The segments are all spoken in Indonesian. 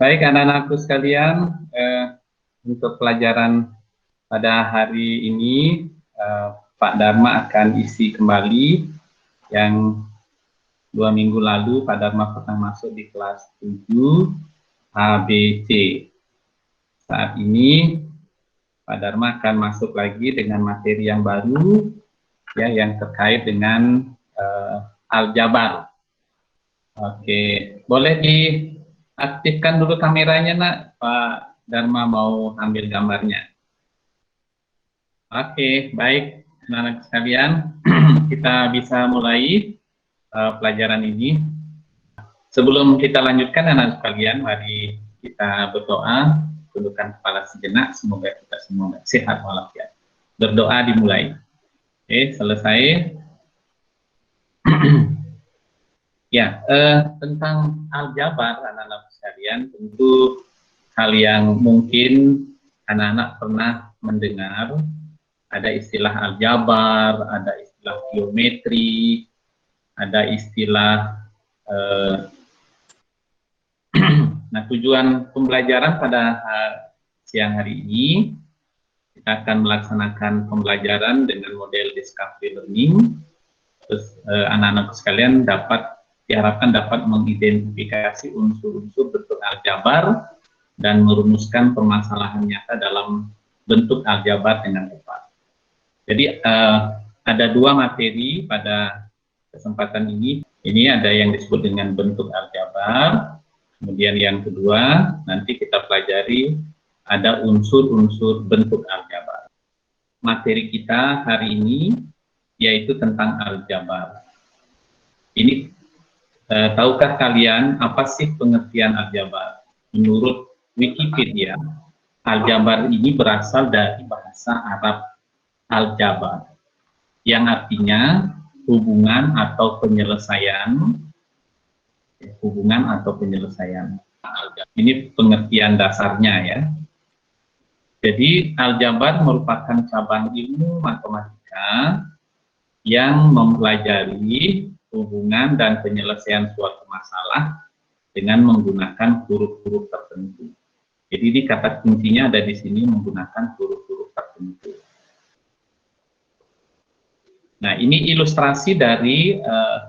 Baik anak-anakku sekalian, untuk pelajaran pada hari ini Pak Dharma akan isi kembali yang 2 minggu lalu Pak Dharma pernah masuk di kelas 7 ABC. Saat ini Pak Dharma akan masuk lagi dengan materi yang baru, ya, yang terkait dengan aljabar. Oke, boleh diaktifkan dulu kameranya, Nak. Pak Dharma mau ambil gambarnya. Oke, baik, anak-anak sekalian, kita bisa mulai pelajaran ini. Sebelum kita lanjutkan, anak sekalian, mari kita berdoa, tundukkan kepala sejenak, semoga kita semua sehat walafiat. Berdoa dimulai. Oke, selesai. Ya, tentang aljabar, anak-anak sekalian, tentu hal yang mungkin anak-anak pernah mendengar. Ada istilah aljabar, ada istilah geometri, ada istilah nah, tujuan pembelajaran pada siang hari ini, kita akan melaksanakan pembelajaran dengan model discovery learning. Terus anak-anak sekalian diharapkan dapat mengidentifikasi unsur-unsur bentuk aljabar dan merumuskan permasalahan nyata dalam bentuk aljabar dengan tepat. Jadi ada 2 materi pada kesempatan ini. Ini ada yang disebut dengan bentuk aljabar. Kemudian yang kedua, nanti kita pelajari ada unsur-unsur bentuk aljabar. Materi kita hari ini yaitu tentang aljabar. Ini tahukah kalian apa sih pengertian aljabar? Menurut Wikipedia, aljabar ini berasal dari bahasa Arab aljabar, yang artinya hubungan atau penyelesaian. Ini pengertian dasarnya, ya. Jadi aljabar merupakan cabang ilmu matematika yang mempelajari hubungan dan penyelesaian suatu masalah dengan menggunakan huruf-huruf tertentu. Jadi di kata kuncinya ada di sini, menggunakan huruf-huruf tertentu. Nah, ini ilustrasi dari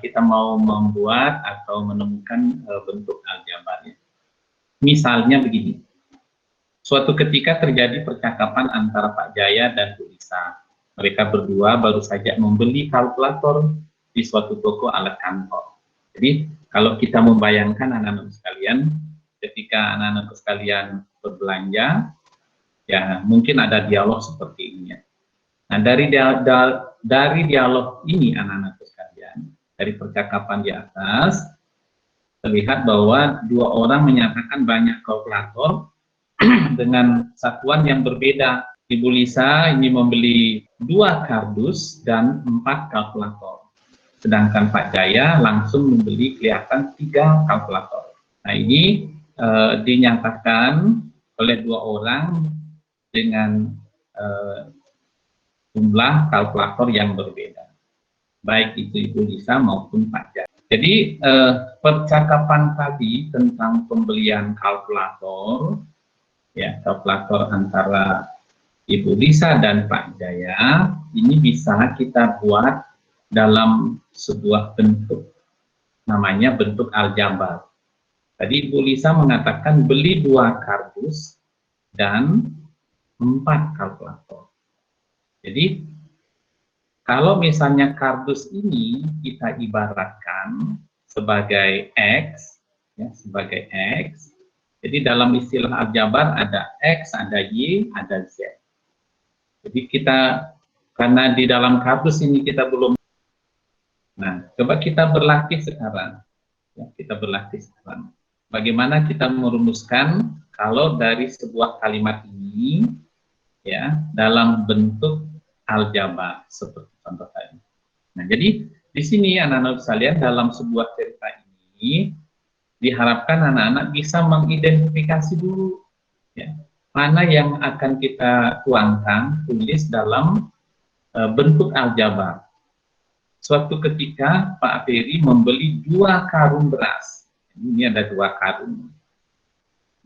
kita mau membuat atau menemukan bentuk aljabarnya. Misalnya begini, suatu ketika terjadi percakapan antara Pak Jaya dan Bu Lisa. Mereka berdua baru saja membeli kalkulator di suatu toko alat kantor. Jadi, kalau kita membayangkan anak-anak sekalian, ketika anak-anak sekalian berbelanja, ya mungkin ada dialog seperti ini, ya. Nah, dari dialog ini anak-anak sekalian, dari percakapan di atas, terlihat bahwa 2 orang menyatakan banyak kalkulator dengan satuan yang berbeda. Ibu Lisa ini membeli 2 kardus dan 4 kalkulator. Sedangkan Pak Jaya langsung membeli kelihatan 3 kalkulator. Nah, ini dinyatakan oleh 2 orang dengan jumlah kalkulator yang berbeda, baik itu Ibu Lisa maupun Pak Jaya. Jadi percakapan tadi tentang pembelian kalkulator, ya, kalkulator antara Ibu Lisa dan Pak Jaya, ini bisa kita buat dalam sebuah bentuk, namanya bentuk aljabar. Tadi Ibu Lisa mengatakan beli 2 kardus dan 4 kalkulator. Jadi, kalau misalnya kardus ini kita ibaratkan sebagai X, ya, sebagai X, jadi dalam istilah aljabar ada X, ada Y, ada Z. Jadi kita, karena di dalam kardus ini kita belum, nah coba kita berlatih sekarang, ya, kita berlatih sekarang. Bagaimana kita merumuskan kalau dari sebuah kalimat ini, ya, dalam bentuk aljabar seperti contoh tadi. Nah, jadi di sini anak-anak sekalian dalam sebuah cerita ini diharapkan anak-anak bisa mengidentifikasi dulu, ya, mana yang akan kita tuangkan, tulis dalam bentuk aljabar. Suatu ketika Pak Ferry membeli 2 karung beras. Ini ada 2 karung.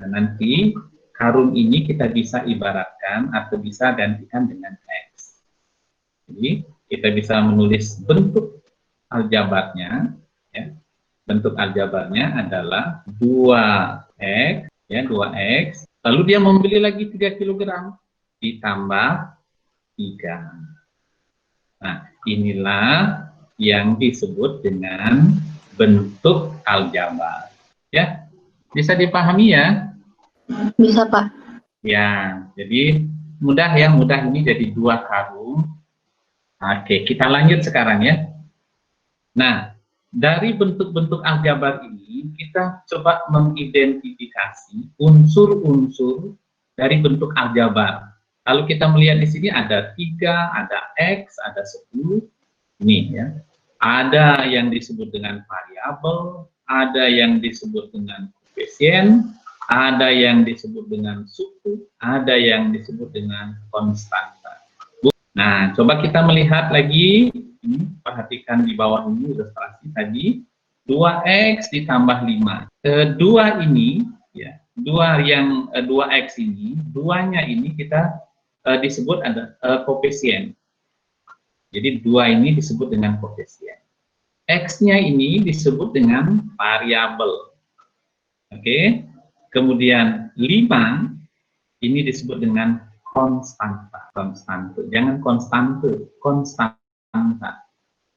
Nah, nanti karung ini kita bisa ibaratkan atau bisa gantikan dengan X. Jadi kita bisa menulis bentuk aljabarnya, ya. Bentuk aljabarnya adalah 2X, ya, 2X. Lalu dia membeli lagi 3 kg ditambah 3. Nah, inilah yang disebut dengan bentuk aljabar. Ya, bisa dipahami ya? Bisa, Pak. Ya, jadi mudah ya, mudah ini jadi 2 karung. Oke, kita lanjut sekarang ya. Nah, dari bentuk-bentuk aljabar ini, kita coba mengidentifikasi unsur-unsur dari bentuk aljabar. Kalau kita melihat di sini ada 3, ada X, ada 10. Ini ya. Ada yang disebut dengan variabel, ada yang disebut dengan koefisien, ada yang disebut dengan suku, ada yang disebut dengan konstanta. Nah, coba kita melihat lagi, ini perhatikan di bawah ini ilustrasi tadi, 2X ditambah 5. 2 ini, ya, 2X ini, 2-nya ini kita disebut ada koefisien. Jadi 2 ini disebut dengan koefisien. X-nya ini disebut dengan variabel. Oke. Kemudian 5 ini disebut dengan konstanta. Konstante. Jangan konstante, konstanta.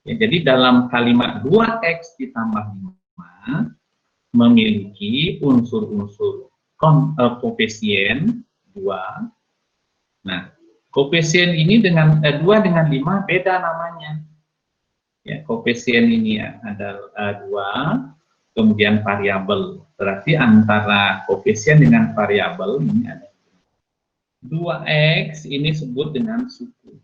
Ya, jadi dalam kalimat 2X ditambah 5 memiliki unsur-unsur koefisien 2. Nah, koefisien ini dengan 2 dengan 5 beda namanya. Ya, koefisien ini ada 2, kemudian variabel. Berarti antara koefisien dengan variabel ini ada 2X ini disebut dengan suku.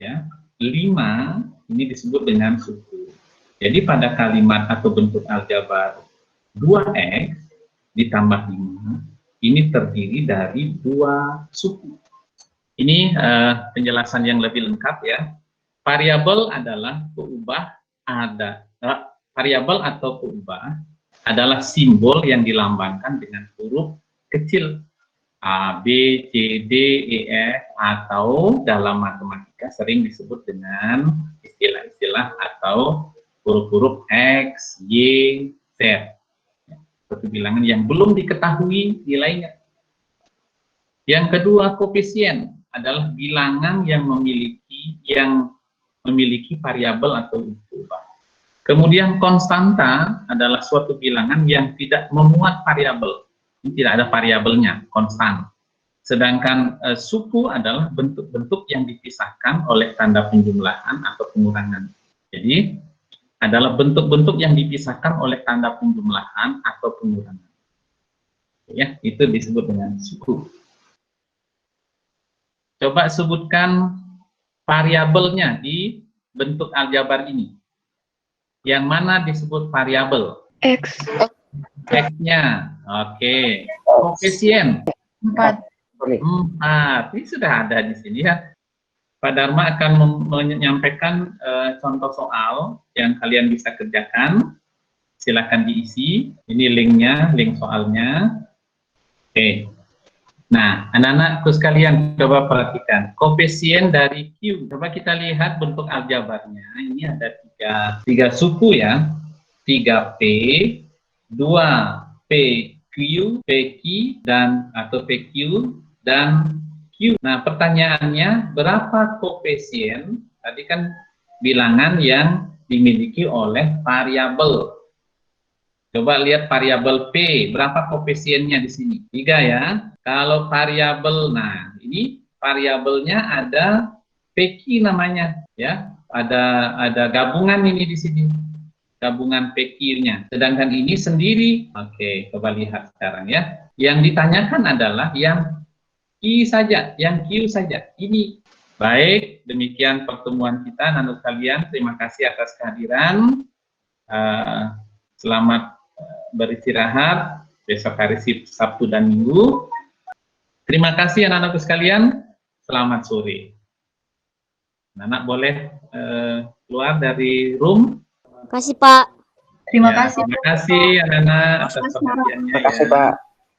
Ya, 5 ini disebut dengan suku. Jadi pada kalimat atau bentuk aljabar 2X ditambah 5 ini terdiri dari 2 suku. Ini penjelasan yang lebih lengkap ya. Variabel adalah peubah variabel atau peubah adalah simbol yang dilambangkan dengan huruf kecil A, B, C, D, E, F, atau dalam matematika sering disebut dengan istilah-istilah atau huruf-huruf X, Y, Z. Suatu bilangan yang belum diketahui nilainya. Yang kedua, koefisien adalah bilangan yang memiliki variabel atau peubah. Kemudian konstanta adalah suatu bilangan yang tidak memuat variabel. Tidak ada variabelnya, konstan. Sedangkan suku adalah bentuk-bentuk yang dipisahkan oleh tanda penjumlahan atau pengurangan. Jadi adalah bentuk-bentuk yang dipisahkan oleh tanda penjumlahan atau pengurangan. Ya, itu disebut dengan suku. Coba sebutkan variabelnya di bentuk aljabar ini. Yang mana disebut variabel? X. X-nya. Oke. Koefisien. 4. 4. Ini sudah ada di sini ya. Pak Dharma akan menyampaikan contoh soal yang kalian bisa kerjakan. Silakan diisi. Ini linknya, link soalnya. Oke. Nah, anak-anakku sekalian coba perhatikan koefisien dari Q. Coba kita lihat bentuk aljabarnya. Ini ada tiga suku ya. 3P, 2PQ, PQ dan atau PQ dan Q. Nah, pertanyaannya berapa koefisien? Tadi kan bilangan yang dimiliki oleh variabel. Coba lihat variabel P, berapa koefisiennya di sini? 3 ya. Kalau variabel, nah ini variabelnya ada PQ namanya, ya. Ada gabungan ini di sini, gabungan PQ-nya. Sedangkan ini sendiri. Oke, coba lihat sekarang ya. Yang ditanyakan adalah yang Q saja, yang Q saja. Ini. Baik, demikian pertemuan kita, anak kalian. Terima kasih atas kehadiran. Selamat beristirahat, besok hari Sabtu dan Minggu. Terima kasih anak-anakku sekalian, selamat sore. Anak boleh keluar dari room. Terima kasih, Pak. Terima kasih. Terima kasih anak-anak atas perhatiannya. Terima kasih, Pak.